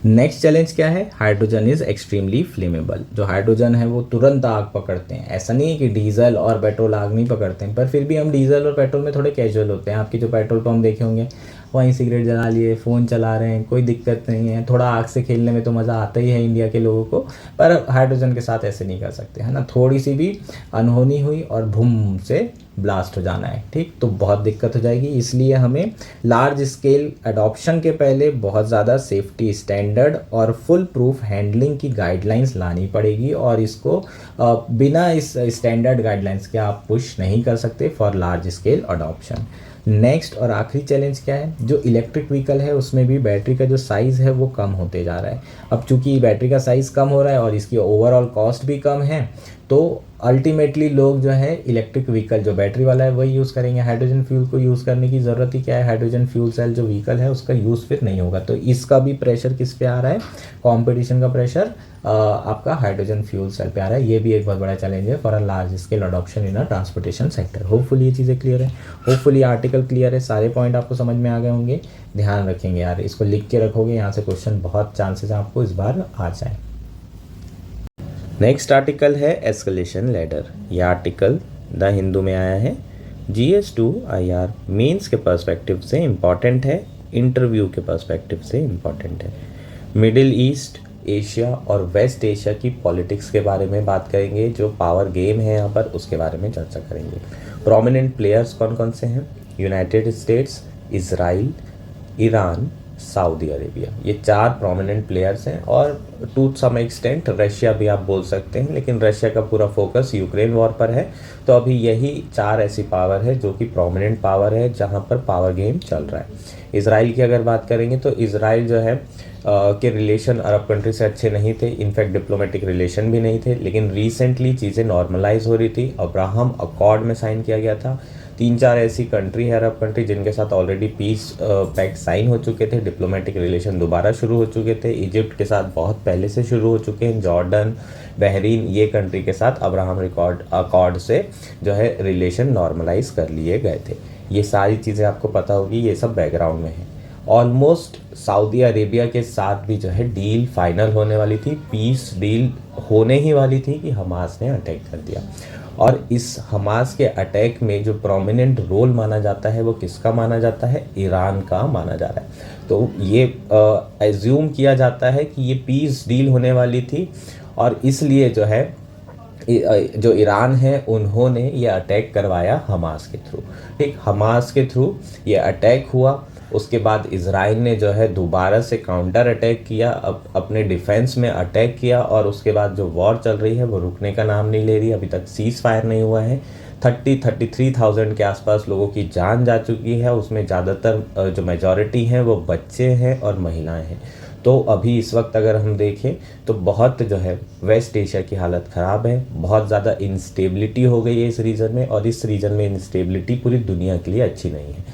नेक्स्ट चैलेंज क्या है, हाइड्रोजन इज़ एक्सट्रीमली फ्लेमेबल। जो हाइड्रोजन है वो तुरंत आग पकड़ते हैं। ऐसा नहीं है कि डीजल और पेट्रोल आग नहीं पकड़ते हैं, पर फिर भी हम डीजल और पेट्रोल में थोड़े कैजुअल होते हैं। आपके जो पेट्रोल पंप देखे होंगे वहीं सिगरेट जला लिए, फ़ोन चला रहे हैं, कोई दिक्कत नहीं है। थोड़ा आग से खेलने में तो मज़ा आता ही है इंडिया के लोगों को, पर हाइड्रोजन के साथ ऐसे नहीं कर सकते, है ना। थोड़ी सी भी अनहोनी हुई और भूम से ब्लास्ट हो जाना है, ठीक, तो बहुत दिक्कत हो जाएगी। इसलिए हमें लार्ज स्केल अडॉप्शन के पहले बहुत ज़्यादा सेफ्टी स्टैंडर्ड और फुल प्रूफ हैंडलिंग की गाइडलाइंस लानी पड़ेगी और इसको बिना इस स्टैंडर्ड गाइडलाइंस के आप पुश नहीं कर सकते for large scale adoption. Next और आखिरी चैलेंज क्या है, जो इलेक्ट्रिक व्हीकल है उसमें भी बैटरी का जो साइज़ है वो कम होते जा रहा है। अब चूंकि बैटरी का साइज़ कम हो रहा है और इसकी ओवरऑल कॉस्ट भी कम है, तो अल्टीमेटली लोग जो है इलेक्ट्रिक व्हीकल जो बैटरी वाला है वही यूज़ करेंगे। हाइड्रोजन फ्यूल को यूज़ करने की ज़रूरत ही क्या है, हाइड्रोजन फ्यूल सेल जो व्हीकल है उसका यूज़ फिर नहीं होगा। तो इसका भी प्रेशर किस पे आ रहा है, कंपटीशन का प्रेशर आपका हाइड्रोजन फ्यूल सेल पे आ रहा है। ये भी एक बहुत बड़ा चैलेंज है for a large scale adoption in a transportation sector. Hopefully ये चीज़ें क्लियर है, होपफुली आर्टिकल क्लियर है, सारे पॉइंट आपको समझ में आ गए होंगे। ध्यान रखेंगे यार, इसको लिख के रखोगे, यहाँ से क्वेश्चन बहुत चांसेस है आपको इस बार आ जाए। नेक्स्ट आर्टिकल है एस्केलेशन लेडर। यह आर्टिकल द हिंदू में आया है। GS2IR मीन्स के पर्सपेक्टिव से इम्पॉर्टेंट है, इंटरव्यू के पर्सपेक्टिव से इम्पॉर्टेंट है। मिडिल ईस्ट, एशिया और वेस्ट एशिया की पॉलिटिक्स के बारे में बात करेंगे। जो पावर गेम है यहाँ पर उसके बारे में चर्चा करेंगे। प्रोमिनेंट प्लेयर्स कौन कौन से हैं, United states, Israel, Iran, Saudi Arabia, ये 4 प्रोमिनेंट प्लेयर्स हैं। और टू सम एक्सटेंट रशिया भी आप बोल सकते हैं, लेकिन रशिया का पूरा फोकस यूक्रेन वॉर पर है। तो अभी यही 4 ऐसी पावर है जो कि प्रोमिनेंट पावर है जहां पर पावर गेम चल रहा है। इजराइल की अगर बात करेंगे तो इजराइल जो है के रिलेशन अरब कंट्री से अच्छे नहीं थे, इनफैक्ट डिप्लोमेटिक रिलेशन भी नहीं थे। लेकिन रिसेंटली चीज़ें नॉर्मलाइज हो रही थी, अब्राहम अकॉर्ड में साइन किया गया था। 3-4 ऐसी कंट्री है अरब कंट्री जिनके साथ ऑलरेडी पीस पैक्ट साइन हो चुके थे, डिप्लोमेटिक रिलेशन दोबारा शुरू हो चुके थे। इजिप्ट के साथ बहुत पहले से शुरू हो चुके हैं, जॉर्डन, बहरीन, ये कंट्री के साथ अब्राहम अकॉर्ड से जो है रिलेशन नॉर्मलाइज कर लिए गए थे। ये सारी चीज़ें आपको पता होगी, ये सब बैकग्राउंड में है। ऑलमोस्ट सऊदी अरेबिया के साथ भी जो है डील फाइनल होने वाली थी, पीस डील होने ही वाली थी कि हमास ने अटैक कर दिया। और इस हमास के अटैक में जो प्रोमिनेंट रोल माना जाता है वो किसका माना जाता है, ईरान का माना जा रहा है। तो ये एज्यूम किया जाता है कि ये पीस डील होने वाली थी और इसलिए जो है जो ईरान है उन्होंने ये अटैक करवाया हमास के थ्रू। ठीक, हमास के थ्रू ये अटैक हुआ। उसके बाद इज़राइल ने जो है दोबारा से काउंटर अटैक किया, अपने डिफेंस में अटैक किया, और उसके बाद जो वॉर चल रही है वो रुकने का नाम नहीं ले रही। अभी तक सीज़ फायर नहीं हुआ है। 33,000 के आसपास लोगों की जान जा चुकी है। उसमें ज़्यादातर जो मेजॉरिटी हैं वो बच्चे हैं और महिलाएं हैं। तो अभी इस वक्त अगर हम देखें तो बहुत जो है वेस्ट एशिया की हालत ख़राब है। बहुत ज़्यादा इंस्टेबिलिटी हो गई है इस रीजन में, और इस रीजन में इंस्टेबिलिटी पूरी दुनिया के लिए अच्छी नहीं है।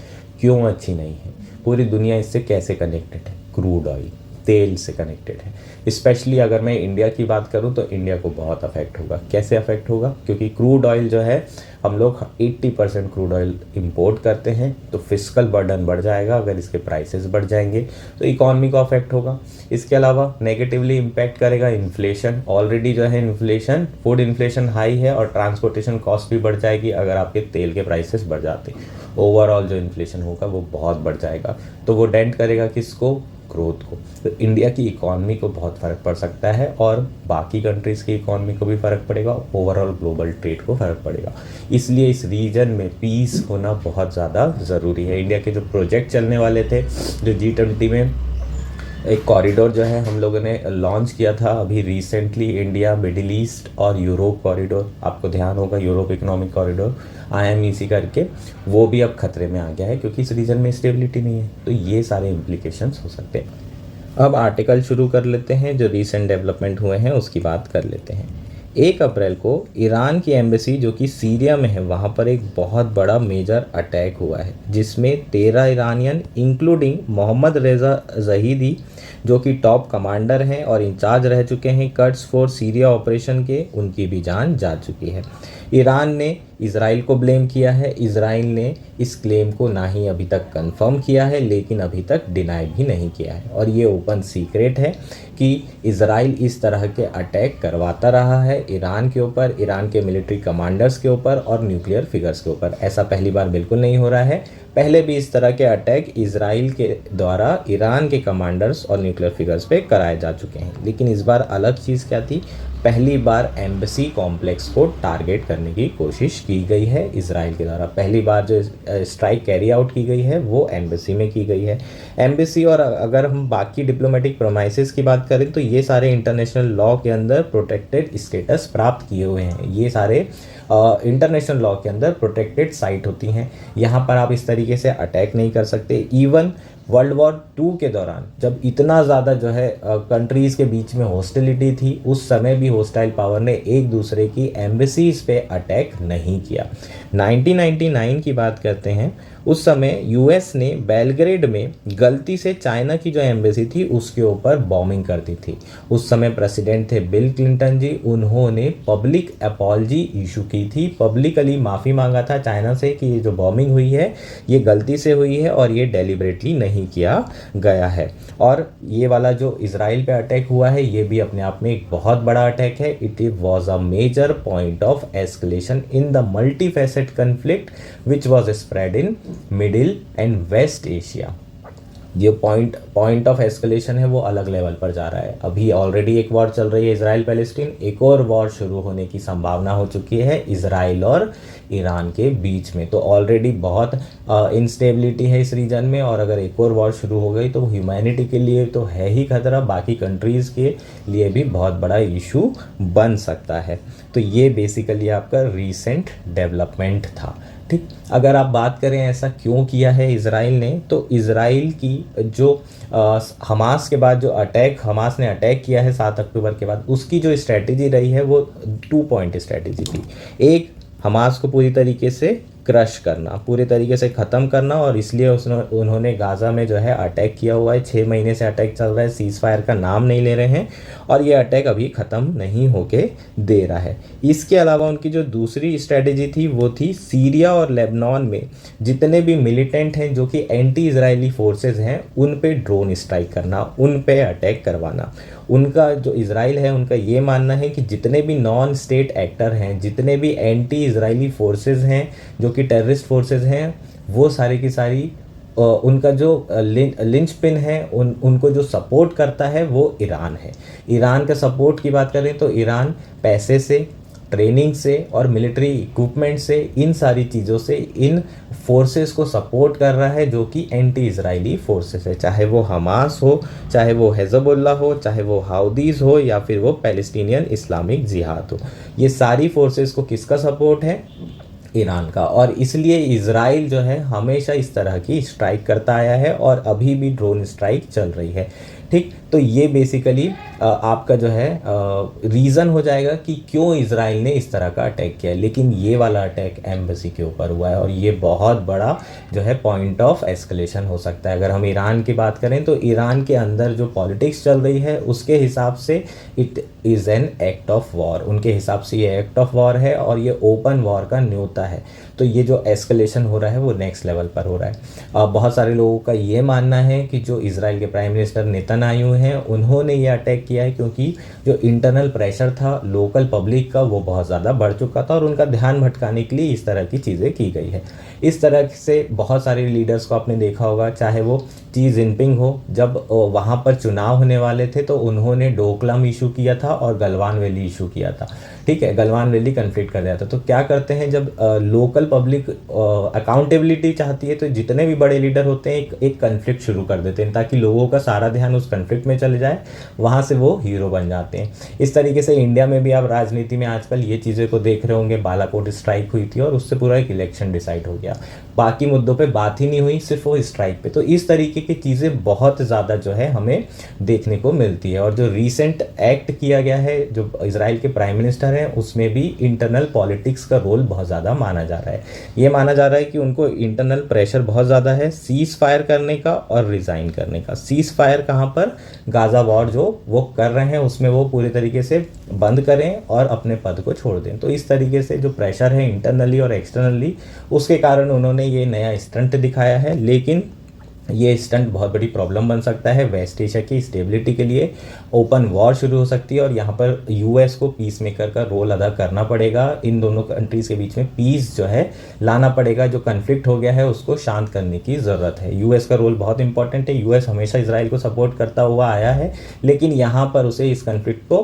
क्यों अच्छी नहीं है? पूरी दुनिया इससे कैसे कनेक्टेड है? क्रूड ऑयल, तेल से कनेक्टेड है। स्पेशली अगर मैं इंडिया की बात करूं तो इंडिया को बहुत अफेक्ट होगा। कैसे अफेक्ट होगा? क्योंकि क्रूड ऑयल जो है, हम लोग 80% क्रूड ऑयल इंपोर्ट करते हैं, तो फिस्कल बर्डन बढ़ जाएगा। अगर इसके प्राइसेस बढ़ जाएंगे तो इकॉनमी को अफेक्ट होगा। इसके अलावा नेगेटिवली इम्पैक्ट करेगा इन्फ्लेशन। ऑलरेडी जो है इन्फ्लेशन, फूड इन्फ्लेशन हाई है, और ट्रांसपोर्टेशन कॉस्ट भी बढ़ जाएगी अगर आपके तेल के प्राइसेस बढ़ जाते। ओवरऑल जो इन्फ्लेशन होगा वो बहुत बढ़ जाएगा, तो वो डेंट करेगा किसको? ग्रोथ को। तो इंडिया की इकॉनमी को बहुत फ़र्क पड़ सकता है, और बाकी कंट्रीज़ की इकॉनमी को भी फ़र्क पड़ेगा, ओवरऑल ग्लोबल ट्रेड को फ़र्क पड़ेगा। इसलिए इस रीजन में पीस होना बहुत ज़्यादा ज़रूरी है। इंडिया के जो प्रोजेक्ट चलने वाले थे, जो G20 में एक कॉरिडोर जो है हम लोगों ने लॉन्च किया था अभी रिसेंटली, इंडिया मिडिल ईस्ट और यूरोप कॉरिडोर, आपको ध्यान होगा यूरोप इकोनॉमिक कॉरिडोर IMEC करके, वो भी अब खतरे में आ गया है क्योंकि इस रीजन में स्टेबिलिटी नहीं है। तो ये सारे इम्प्लीकेशंस हो सकते हैं। अब आर्टिकल शुरू कर लेते हैं, जो रीसेंट डेवलपमेंट हुए हैं उसकी बात कर लेते हैं। 1 अप्रैल को ईरान की एम्बेसी जो कि सीरिया में है, वहाँ पर एक बहुत बड़ा मेजर अटैक हुआ है, जिसमें 13 ईरानियन इंक्लूडिंग मोहम्मद रेज़ा ज़हीदी, जो कि टॉप कमांडर हैं और इंचार्ज रह चुके हैं कर्ड्स फॉर सीरिया ऑपरेशन के, उनकी भी जान जा चुकी है। ईरान ने इज़राइल को ब्लेम किया है। इज़राइल ने इस क्लेम को ना ही अभी तक कंफर्म किया है, लेकिन अभी तक डिनाई भी नहीं किया है, और ये ओपन सीक्रेट है कि इज़राइल इस तरह के अटैक करवाता रहा है ईरान के ऊपर, ईरान के मिलिट्री कमांडर्स के ऊपर और न्यूक्लियर फिगर्स के ऊपर। ऐसा पहली बार बिल्कुल नहीं हो रहा है। पहले भी इस तरह के अटैक इज़राइल के द्वारा ईरान के कमांडर्स और न्यूक्लियर फिगर्स पे कराए जा चुके हैं, लेकिन इस बार अलग चीज़ क्या थी? पहली बार एम्बेसी कॉम्प्लेक्स को टारगेट करने की कोशिश की गई है इज़राइल के द्वारा। पहली बार जो स्ट्राइक कैरी आउट की गई है वो एम्बेसी में की गई है। एम्बेसी, और अगर हम बाकी डिप्लोमेटिक प्रोमाइसेस की बात करें तो ये सारे इंटरनेशनल लॉ के अंदर प्रोटेक्टेड स्टेटस प्राप्त किए हुए हैं। ये सारे इंटरनेशनल लॉ के अंदर प्रोटेक्टेड साइट होती हैं। यहाँ पर आप इस तरीके से अटैक नहीं कर सकते। इवन वर्ल्ड वॉर 2 के दौरान जब इतना ज़्यादा जो है कंट्रीज़ के बीच में हॉस्टिलिटी थी, उस समय भी हॉस्टाइल पावर ने एक दूसरे की एम्बेसीज पे अटैक नहीं किया। 1999 की बात करते हैं, उस समय यूएस ने बेलग्रेड में गलती से चाइना की जो एम्बेसी थी उसके ऊपर बॉम्बिंग कर दी थी। उस समय प्रेसिडेंट थे बिल क्लिंटन जी। उन्होंने पब्लिक अपॉलजी इशू की थी, पब्लिकली माफ़ी मांगा था चाइना से कि ये जो बॉम्बिंग हुई है ये गलती से हुई है और ये डेलिबरेटली नहीं किया गया है। और ये वाला जो इज़राइल पे अटैक हुआ है ये भी अपने आप में एक बहुत बड़ा अटैक है। It was a major point of escalation in the multi facet conflict which was spread in middle and west Asia. जो पॉइंट ऑफ एस्केलेशन है वो अलग लेवल पर जा रहा है। अभी ऑलरेडी एक वॉर चल रही है इजराइल पैलेस्टीन, एक और वॉर शुरू होने की संभावना हो चुकी है इजराइल और ईरान के बीच में। तो ऑलरेडी बहुत इंस्टेबिलिटी है इस रीजन में, और अगर एक और वॉर शुरू हो गई तो ह्यूमैनिटी के लिए तो है ही खतरा, बाकी कंट्रीज़ के लिए भी बहुत बड़ा इशू बन सकता है। तो ये बेसिकली आपका रीसेंट डेवलपमेंट था। ठीक, अगर आप बात करें ऐसा क्यों किया है इज़राइल ने, तो इज़राइल की जो हमास के बाद जो हमास ने अटैक किया है 7 अक्टूबर के बाद, उसकी जो स्ट्रैटेजी रही है वो 2 पॉइंट स्ट्रैटेजी थी। एक, हमास को पूरी तरीके से क्रश करना, पूरे तरीके से ख़त्म करना, और इसलिए उन्होंने गाज़ा में जो है अटैक किया हुआ है। 6 महीने से अटैक चल रहा है, सीज़ फायर का नाम नहीं ले रहे हैं, और ये अटैक अभी ख़त्म नहीं होके दे रहा है। इसके अलावा उनकी जो दूसरी स्ट्रेटेजी थी वो थी सीरिया और लेबनान में जितने भी मिलिटेंट हैं जो कि एंटी इजरायली फोर्सेस हैं उन पे ड्रोन स्ट्राइक करना, उन पे अटैक करवाना। उनका जो इजराइल है उनका ये मानना है कि जितने भी नॉन स्टेट एक्टर हैं, जितने भी एंटी इजरायली फोर्सेस हैं जो कि टेररिस्ट फोर्सेस हैं, वो सारी की सारी उनका जो लिंचपिन है, उनको जो सपोर्ट करता है वो ईरान है। ईरान का सपोर्ट की बात करें तो ईरान पैसे से, ट्रेनिंग से और मिलिट्री इक्विपमेंट से, इन सारी चीज़ों से इन फोर्सेस को सपोर्ट कर रहा है जो कि एंटी इजरायली फोर्सेस है, चाहे वो हमास हो, चाहे वो हिजबुल्लाह हो, चाहे वो हाउदीज़ हो, या फिर वो पैलेस्टीनियन इस्लामिक जिहाद हो। ये सारी फोर्सेस को किसका सपोर्ट है? ईरान का। और इसलिए इज़राइल जो है हमेशा इस तरह की स्ट्राइक करता आया है और अभी भी ड्रोन स्ट्राइक चल रही है। ठीक, तो ये बेसिकली आपका जो है रीज़न हो जाएगा कि क्यों इज़राइल ने इस तरह का अटैक किया है। लेकिन ये वाला अटैक एम्बेसी के ऊपर हुआ है और ये बहुत बड़ा जो है पॉइंट ऑफ एस्केलेशन हो सकता है। अगर हम ईरान की बात करें तो ईरान के अंदर जो पॉलिटिक्स चल रही है उसके हिसाब से it is an act of war. उनके हिसाब से ये एक्ट ऑफ वॉर है और ये ओपन वॉर का न्योता है। तो ये जो एस्केलेशन हो रहा है वो नेक्स्ट लेवल पर हो रहा है। बहुत सारे लोगों का ये मानना है कि जो इज़राइल के प्राइम मिनिस्टर नेतन्याहू हैं उन्होंने ये अटैक किया है क्योंकि जो इंटरनल प्रेशर था लोकल पब्लिक का वो बहुत ज़्यादा बढ़ चुका था और उनका ध्यान भटकाने के लिए इस तरह की चीज़ें की गई है। इस तरह से बहुत सारे लीडर्स को आपने देखा होगा, चाहे वो शी जिनपिंग हो, जब वहाँ पर चुनाव होने वाले थे तो उन्होंने डोकलाम इशू किया था और गलवान वैली इशू किया था। ठीक है, गलवान वैली कन्फ्लिक्ट कर दिया था। तो क्या करते हैं, जब लोकल पब्लिक अकाउंटेबिलिटी चाहती है तो जितने भी बड़े लीडर होते हैं एक कन्फ्लिक्ट शुरू कर देते हैं ताकि लोगों का सारा ध्यान उस कन्फ्लिक्ट में चले जाए, वहाँ से वो हीरो बन जाते हैं। इस तरीके से इंडिया में भी आप राजनीति में आजकल ये चीज़ें को देख रहे होंगे। बालाकोट स्ट्राइक हुई थी और उससे पूरा एक इलेक्शन डिसाइड हो गया, बाकी मुद्दों पे बात ही नहीं हुई, सिर्फ वो स्ट्राइक पे। तो इस तरीके की चीज़ें बहुत ज़्यादा जो है हमें देखने को मिलती है। और जो रीसेंट एक्ट किया गया है जो इजराइल के प्राइम मिनिस्टर हैं उसमें भी इंटरनल पॉलिटिक्स का रोल बहुत ज़्यादा माना जा रहा है। ये माना जा रहा है कि उनको इंटरनल प्रेशर बहुत ज़्यादा है सीज फायर करने का और रिज़ाइन करने का। सीज फायर कहाँ पर? गाज़ा वॉर जो वो कर रहे हैं उसमें वो पूरी तरीके से बंद करें और अपने पद को छोड़ दें। तो इस तरीके से जो प्रेशर है इंटरनली और एक्सटर्नली, उसके कारण उन्होंने ये नया स्टंट दिखाया है। लेकिन ये स्टंट बहुत बड़ी प्रॉब्लम बन सकता है वेस्ट एशिया की स्टेबिलिटी के लिए। ओपन वॉर शुरू हो सकती है और यहाँ पर यूएस को पीस मेकर का रोल अदा करना पड़ेगा। इन दोनों कंट्रीज़ के बीच में पीस जो है लाना पड़ेगा। जो कन्फ्लिक्ट हो गया है उसको शांत करने की ज़रूरत है। यूएस का रोल बहुत इंपॉर्टेंट है। यूएस हमेशा इजराइल को सपोर्ट करता हुआ आया है, लेकिन यहाँ पर उसे इस कन्फ्लिक्ट को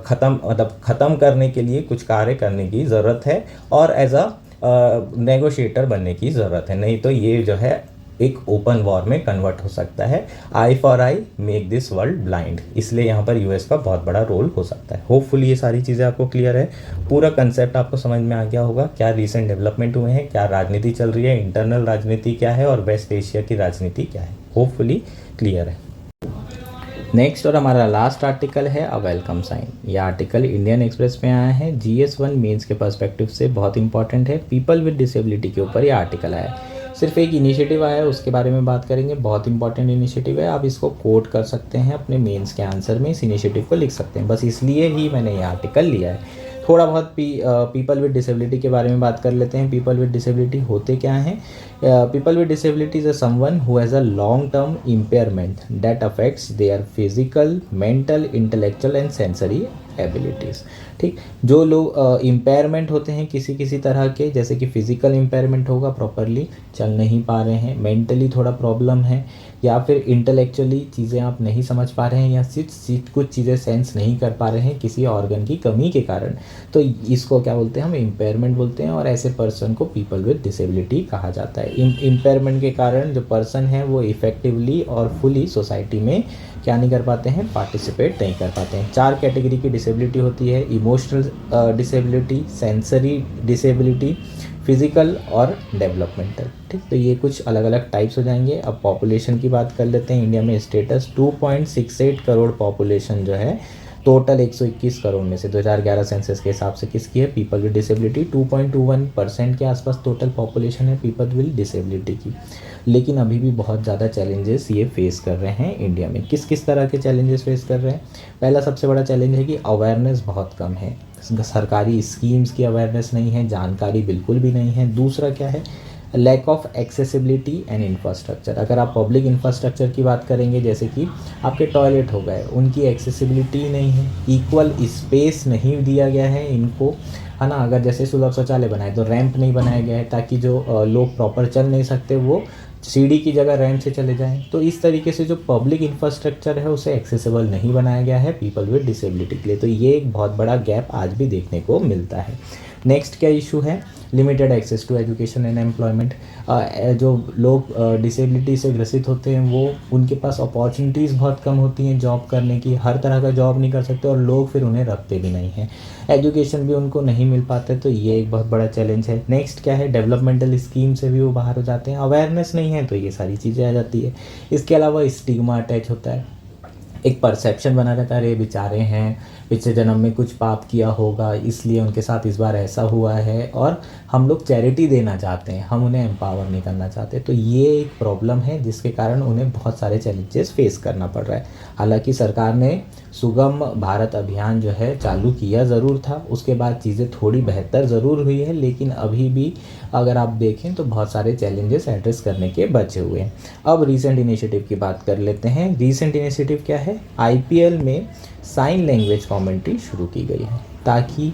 ख़त्म करने के लिए कुछ कार्य करने की ज़रूरत है और एज अ नेगोशिएटर बनने की ज़रूरत है। नहीं तो ये जो है एक ओपन वॉर में कन्वर्ट हो सकता है। Eye for eye make this world blind, इसलिए यहाँ पर यूएस का बहुत बड़ा रोल हो सकता है। होपफुली ये सारी चीज़ें आपको क्लियर है, पूरा कंसेप्ट आपको समझ में आ गया होगा। क्या रिसेंट डेवलपमेंट हुए हैं, क्या राजनीति चल रही है, इंटरनल राजनीति क्या है और वेस्ट एशिया की राजनीति क्या है, होपफुली क्लियर है। नेक्स्ट और हमारा लास्ट आर्टिकल है अ वेलकम साइन। ये आर्टिकल इंडियन एक्सप्रेस में आया है। GS1 मेंस के पर्सपेक्टिव से बहुत इंपॉर्टेंट है। पीपल विद डिसेबिलिटी के ऊपर ये आर्टिकल आया है। सिर्फ एक इनिशिएटिव आया है उसके बारे में बात करेंगे। बहुत इंपॉर्टेंट इनिशिएटिव है, आप इसको कोट कर सकते हैं अपने मेंस के आंसर में, इस इनिशिएटिव को लिख सकते हैं। बस इसलिए ही मैंने ये आर्टिकल लिया है। थोड़ा बहुत पीपल विद डिसेबिलिटी के बारे में बात कर लेते हैं। पीपल विद डिसेबिलिटी होते क्या हैं? People with disability is someone who has a long term impairment that affects their physical, mental, intellectual and sensory abilities. ठीक, जो लोग इम्पेयरमेंट होते हैं किसी किसी तरह के, जैसे कि फिजिकल इम्पेयरमेंट होगा, प्रॉपरली चल नहीं पा रहे हैं, मेंटली थोड़ा प्रॉब्लम है, या फिर इंटेलेक्चुअली चीज़ें आप नहीं समझ पा रहे हैं, या सिर्फ कुछ चीज़ें सेंस नहीं कर पा रहे हैं किसी ऑर्गन की कमी के कारण, तो इसको क्या बोलते हैं? हम इम्पेयरमेंट बोलते हैं। और ऐसे पर्सन को पीपल विद डिसेबिलिटी कहा जाता है। इम्पेयरमेंट के कारण जो पर्सन है वो इफ़ेक्टिवली और फुली सोसाइटी में क्या नहीं कर पाते हैं? पार्टिसिपेट नहीं कर पाते हैं। 4 कैटेगरी की डिसेबिलिटी होती है: emotional disability, sensory disability, physical और डेवलपमेंटल। ठीक, तो ये कुछ अलग अलग टाइप्स हो जाएंगे। अब पॉपुलेशन की बात कर लेते हैं। इंडिया में स्टेटस 2.68 करोड़ पॉपुलेशन जो है टोटल 121 करोड़ में से 2011 सेंसस के हिसाब से किसकी है? People with disability. 2.21% के आसपास टोटल पॉपुलेशन है पीपल विद डिसेबिलिटी की। लेकिन अभी भी बहुत ज़्यादा चैलेंजेस ये फेस कर रहे हैं इंडिया में। किस किस तरह के चैलेंजेस फेस कर रहे हैं? पहला सबसे बड़ा चैलेंज है कि अवेयरनेस बहुत कम है। सरकारी स्कीम्स की अवेयरनेस नहीं है, जानकारी बिल्कुल भी नहीं है। दूसरा क्या है? Lack of accessibility and infrastructure. अगर आप पब्लिक इंफ्रास्ट्रक्चर की बात करेंगे, जैसे कि आपके टॉयलेट हो गए, उनकी एक्सेसिबिलिटी नहीं है, इक्वल स्पेस नहीं दिया गया है इनको, है ना। अगर जैसे सुलभ शौचालय बनाए तो रैंप नहीं बनाया गया है ताकि जो लोग प्रॉपर चल नहीं सकते वो सीढ़ी की जगह रैंप से चले जाएं। तो इस तरीके से जो पब्लिक इंफ्रास्ट्रक्चर है उसे एक्सेसिबल नहीं बनाया गया है पीपल विद डिसेबिलिटी के लिए। तो ये एक बहुत बड़ा गैप आज भी देखने को मिलता है। नेक्स्ट क्या इशू है, limited access to education and employment. जो लोग डिसेबिलिटी से ग्रसित होते हैं वो उनके पास अपॉर्चुनिटीज़ बहुत कम होती हैं जॉब करने की, हर तरह का जॉब नहीं कर सकते और लोग फिर उन्हें रखते भी नहीं हैं, एजुकेशन भी उनको नहीं मिल पाते। तो ये एक बहुत बड़ा चैलेंज है। नेक्स्ट क्या है, डेवलपमेंटल स्कीम से भी वो बाहर हो जाते हैं, अवेयरनेस नहीं है तो ये सारी चीज़ें आ जाती है। इसके अलावा स्टिग्मा अटैच होता है, एक परसेप्शन बना रहता है, अरे बेचारे हैं पिछले जन्म में कुछ पाप किया होगा इसलिए उनके साथ इस बार ऐसा हुआ है, और हम लोग चैरिटी देना चाहते हैं, हम उन्हें एम्पावर नहीं करना चाहते। तो ये एक प्रॉब्लम है जिसके कारण उन्हें बहुत सारे चैलेंजेस फेस करना पड़ रहा है। हालांकि सरकार ने सुगम भारत अभियान जो है चालू किया ज़रूर था, उसके बाद चीज़ें थोड़ी बेहतर ज़रूर हुई है, लेकिन अभी भी अगर आप देखें तो बहुत सारे चैलेंजेस एड्रेस करने के बचे हुए हैं। अब रीसेंट इनिशिएटिव की बात कर लेते हैं। रीसेंट इनिशिएटिव क्या है, आईपीएल में साइन लैंग्वेज कमेंट्री शुरू की गई है ताकि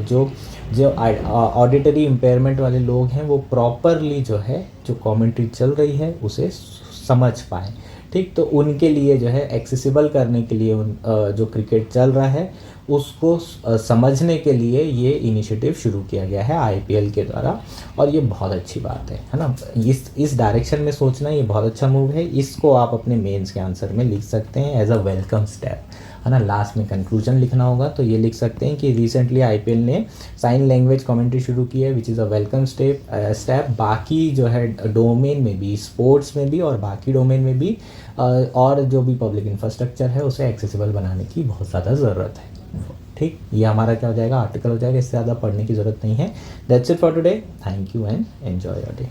जो जो ऑडिटरी इम्पेयरमेंट वाले लोग हैं वो प्रॉपरली जो है जो कमेंट्री चल रही है उसे समझ पाएँ। ठीक, तो उनके लिए जो है एक्सेसिबल करने के लिए जो क्रिकेट चल रहा है उसको समझने के लिए ये इनिशिएटिव शुरू किया गया है आईपीएल के द्वारा, और ये बहुत अच्छी बात है ना। इस डायरेक्शन में सोचना ये बहुत अच्छा मूव है। इसको आप अपने मेंस के आंसर में लिख सकते हैं एज अ वेलकम स्टेप, है ना। लास्ट में कंक्लूजन लिखना होगा तो ये लिख सकते हैं कि रिसेंटली आईपीएल ने साइन लैंग्वेज कमेंट्री शुरू की है which is a welcome step. बाकी जो है डोमेन में भी, स्पोर्ट्स में भी और बाकी डोमेन में भी और जो भी पब्लिक इंफ्रास्ट्रक्चर है उसे एक्सेसिबल बनाने की बहुत ज़्यादा ज़रूरत है। ठीक, ये हमारा क्या हो जाएगा, आर्टिकल हो जाएगा, इससे ज़्यादा पढ़ने की ज़रूरत नहीं है। That's it for today, thank you and enjoy your day.